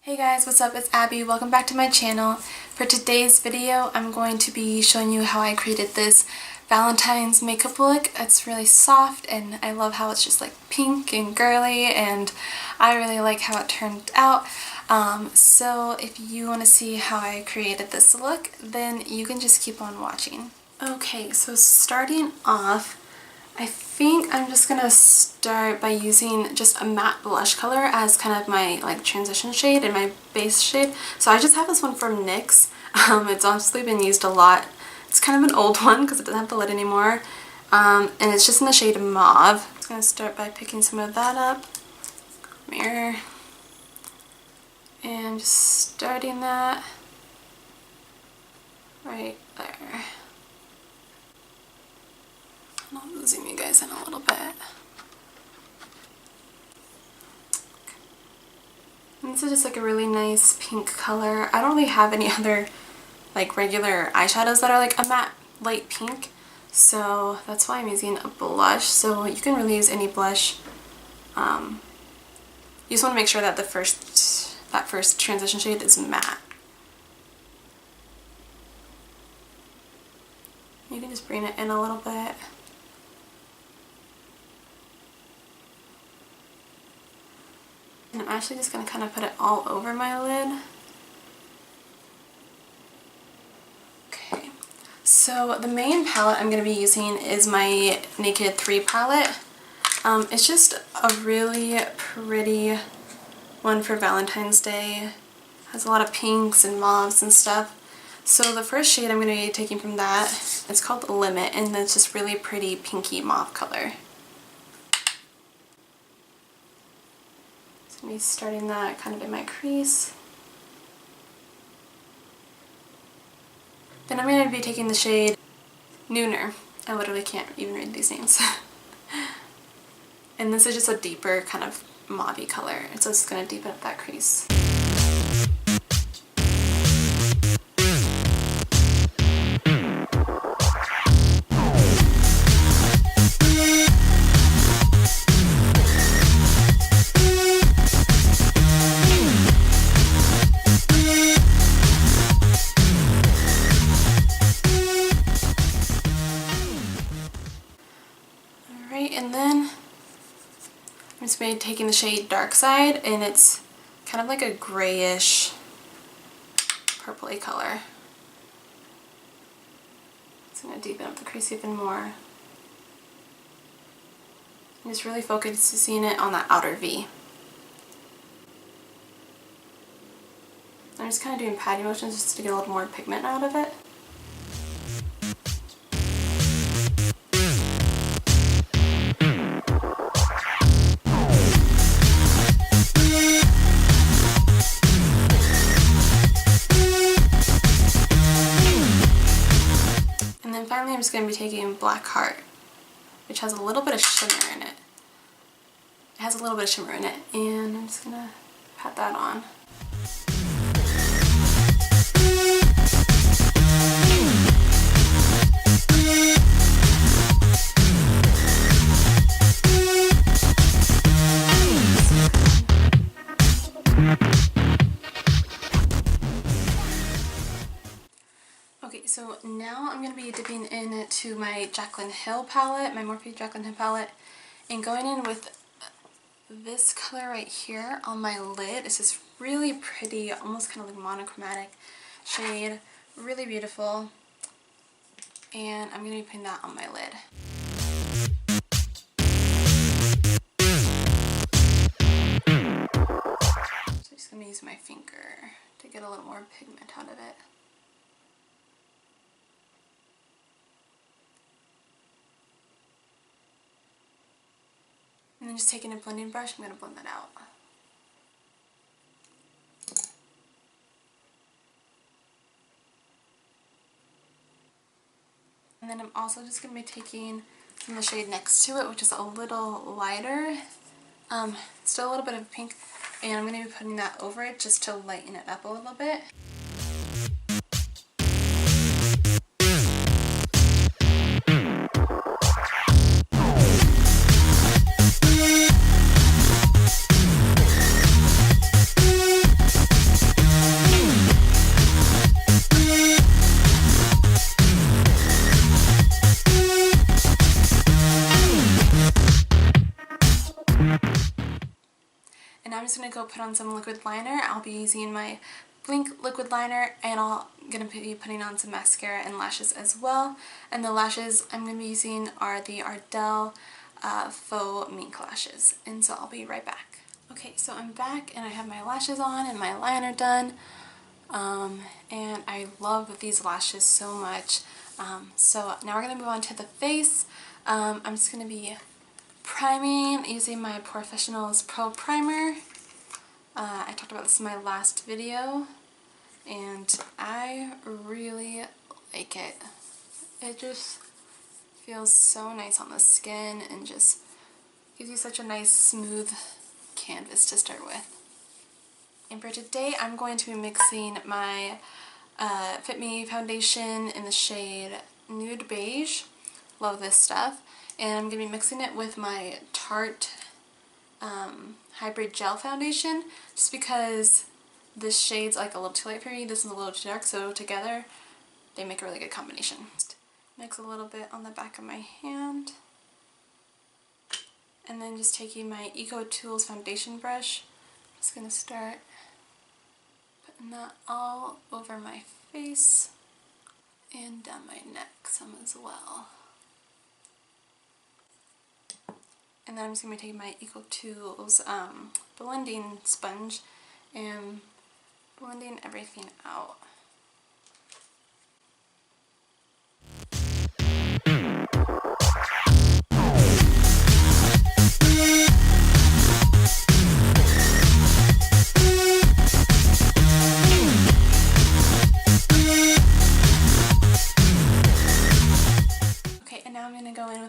Hey guys, what's up? It's Abby. Welcome back to my channel. For today's video, I'm going to be showing you how I created this Valentine's makeup look. It's really soft and I love how it's just like pink and girly, and I really like how it turned out. So if you want to see how I created this look, then you can just keep on watching. Okay, so starting off, I think I'm just gonna start by using just a matte blush color as kind of my like transition shade and my base shade. So I just have this one from NYX. It's honestly been used a lot. It's kind of an old one because it doesn't have the lid anymore. And it's just in the shade Mauve. I'm just gonna start by picking some of that up. Mirror. And just starting that right there. I'll zoom you guys in a little bit. And this is just like a really nice pink color. I don't really have any other like regular eyeshadows that are like a matte light pink, so that's why I'm using a blush. So you can really use any blush. You just want to make sure that that first transition shade is matte. You can just bring it in a little bit. And I'm actually just going to kind of put it all over my lid. Okay, so the main palette I'm going to be using is my Naked 3 palette. It's just a really pretty one for Valentine's Day. Has a lot of pinks and mauves and stuff. So the first shade I'm going to be taking from that, it's called Limit, and it's just really pretty pinky mauve color. So I'm going to be starting that kind of in my crease. Then I'm going to be taking the shade Nooner. I literally can't even read these names. And this is just a deeper kind of mauve-y color, and so it's going to deepen up that crease. And then I'm just going to be taking the shade Dark Side, and it's kind of like a grayish purpley color. It's going to deepen up the crease even more. And just really focusing it on that outer V. I'm just kind of doing patty motions just to get a little more pigment out of it. Finally, I'm just going to be taking Black Heart, which has a little bit of shimmer in it. It has a little bit of shimmer in it, and I'm just going to pat that on. Okay, so now I'm going to be dipping into my Jacklynn Hill palette, my Morphe Jacklynn Hill palette, and going in with this color right here on my lid. It's this really pretty, almost kind of like monochromatic shade, really beautiful, and I'm going to be putting that on my lid. So I'm just going to use my finger to get a little more pigment out of it. And then just taking a blending brush, I'm going to blend that out. And then I'm also just going to be taking some of the shade next to it, which is a little lighter. Still a little bit of pink, and I'm going to be putting that over it just to lighten it up a little bit. go put on some liquid liner. I'll be using my Blinc liquid liner, and I'm going to be putting on some mascara and lashes as well. And the lashes I'm going to be using are the Ardell Faux Mink lashes. And so I'll be right back. Okay, so I'm back and I have my lashes on and my liner done. And I love these lashes so much. So now we're going to move on to the face. I'm just going to be priming using my Porefessionals Pro Primer. I talked about this in my last video, and I really like it. It just feels so nice on the skin and just gives you such a nice smooth canvas to start with. And for today I'm going to be mixing my Fit Me foundation in the shade Nude Beige. Love this stuff. And I'm going to be mixing it with my Tarte Hybrid Gel Foundation, just because this shade's like a little too light for me, this is a little too dark, so together they make a really good combination. Just mix a little bit on the back of my hand, and then just taking my Eco Tools foundation brush, I'm just going to start putting that all over my face and down my neck some as well. And then I'm just going to be taking my Eco Tools blending sponge and blending everything out.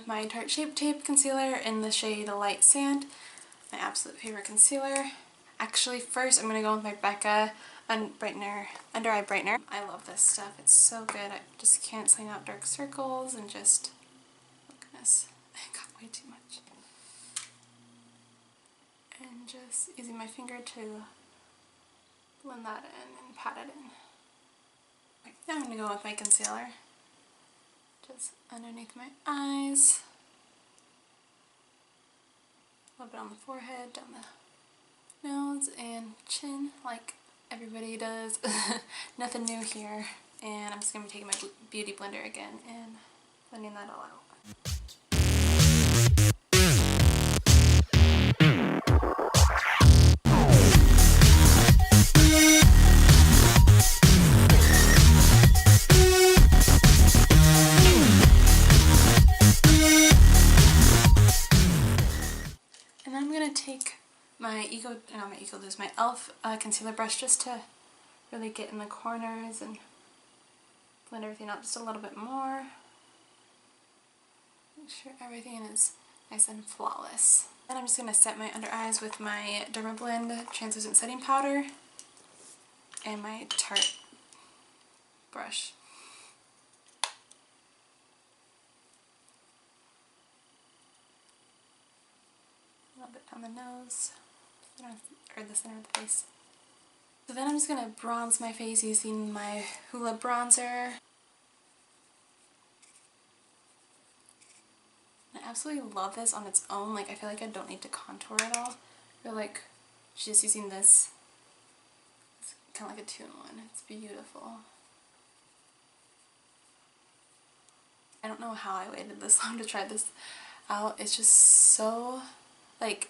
My Tarte Shape Tape Concealer in the shade Light Sand, my absolute favorite concealer. Actually, first I'm going to go with my Becca Under Eye Brightener. I love this stuff. It's so good. I just can't sign out dark circles and just, look at this, I got way too much. And just using my finger to blend that in and pat it in. Okay, now I'm going to go with my concealer. Just underneath my eyes, a little bit on the forehead, down the nose and chin, like everybody does. Nothing new here. And I'm just going to be taking my beauty blender again and blending that all out. My e.l.f. Concealer brush just to really get in the corners and blend everything out just a little bit more. Make sure everything is nice and flawless. And I'm just going to set my under eyes with my Dermablend Translucent Setting Powder and my Tarte brush. A little bit down the nose. Or the center of the face. So then I'm just going to bronze my face using my Hoola bronzer. I absolutely love this on its own. Like, I feel like I don't need to contour at all. I feel like just using this, it's kind of like a 2-in-1. It's beautiful. I don't know how I waited this long to try this out. It's just so, like,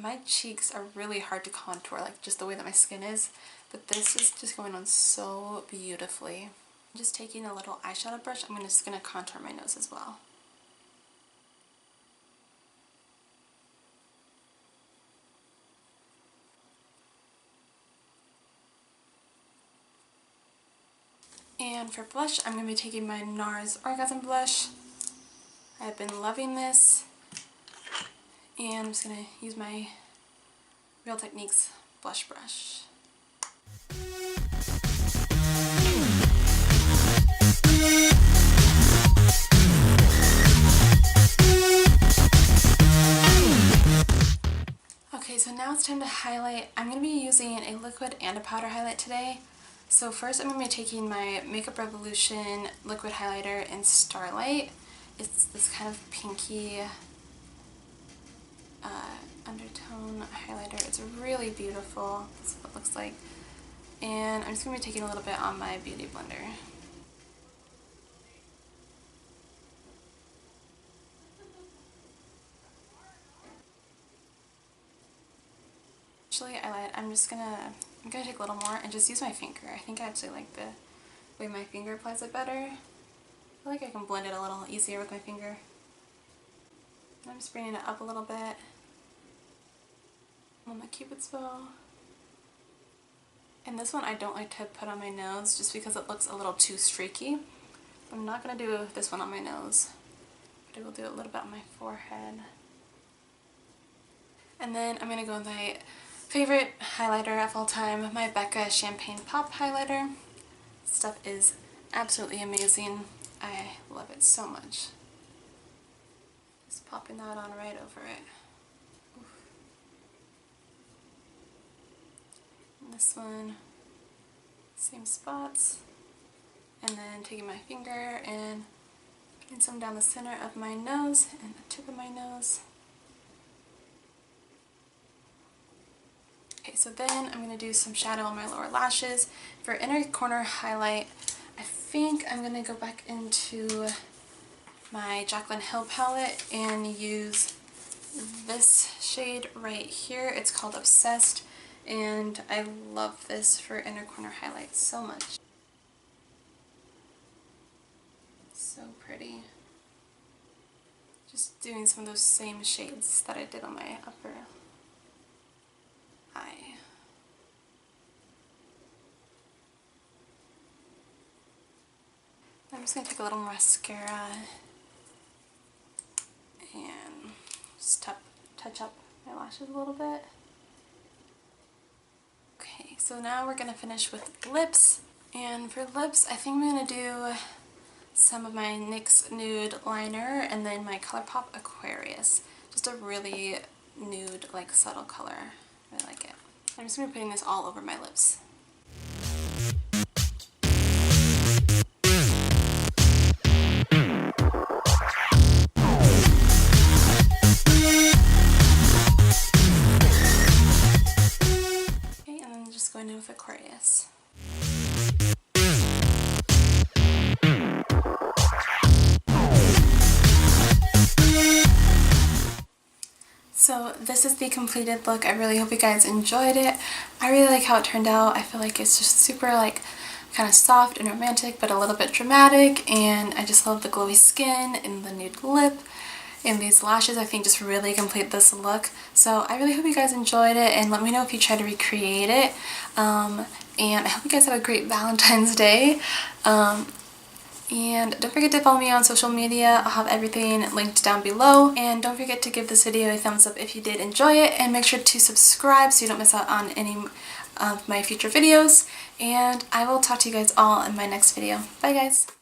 my cheeks are really hard to contour, like just the way that my skin is, but this is just going on so beautifully. I'm just taking a little eyeshadow brush. I'm just going to contour my nose as well. And for blush, I'm going to be taking my Nars Orgasm blush. I've been loving this. And I'm just going to use my Real Techniques blush brush. Okay, so now it's time to highlight. I'm going to be using a liquid and a powder highlight today. So first I'm going to be taking my Makeup Revolution liquid highlighter in Starlight. It's this kind of pinky undertone highlighter. It's really beautiful. This is what it looks like. And I'm just going to be taking a little bit on my beauty blender. Actually, I'm gonna take a little more and just use my finger. I think I actually like the way my finger applies it better. I feel like I can blend it a little easier with my finger. I'm just bringing it up a little bit on my Cupid's bow. And this one I don't like to put on my nose just because it looks a little too streaky. I'm not going to do this one on my nose, but I will do it a little bit on my forehead. And then I'm going to go with my favorite highlighter of all time, my Becca Champagne Pop highlighter. This stuff is absolutely amazing. I love it so much. Just popping that on right over it. Oof. And this one, same spots. And then taking my finger and putting some down the center of my nose and the tip of my nose. Okay, so then I'm going to do some shadow on my lower lashes. For inner corner highlight, I think I'm going to go back into my Jacklynn Hill palette and use this shade right here. It's called Obsessed, and I love this for inner corner highlight so much. So pretty. Just doing some of those same shades that I did on my upper eye. I'm just going to take a little mascara and just touch up my lashes a little bit. Okay, so now we're going to finish with lips. And for lips, I think I'm going to do some of my NYX Nude liner and then my Colourpop Aquarius. Just a really nude, like subtle color. I really like it. I'm just going to be putting this all over my lips. Okay, and then just going in with Aquarius. So this is the completed look. I really hope you guys enjoyed it. I really like how it turned out. I feel like it's just super like kind of soft and romantic but a little bit dramatic, and I just love the glowy skin and the nude lip, and these lashes I think just really complete this look. So I really hope you guys enjoyed it, and let me know if you try to recreate it. And I hope you guys have a great Valentine's Day. And don't forget to follow me on social media. I'll have everything linked down below. And don't forget to give this video a thumbs up if you did enjoy it. And make sure to subscribe so you don't miss out on any of my future videos. And I will talk to you guys all in my next video. Bye guys!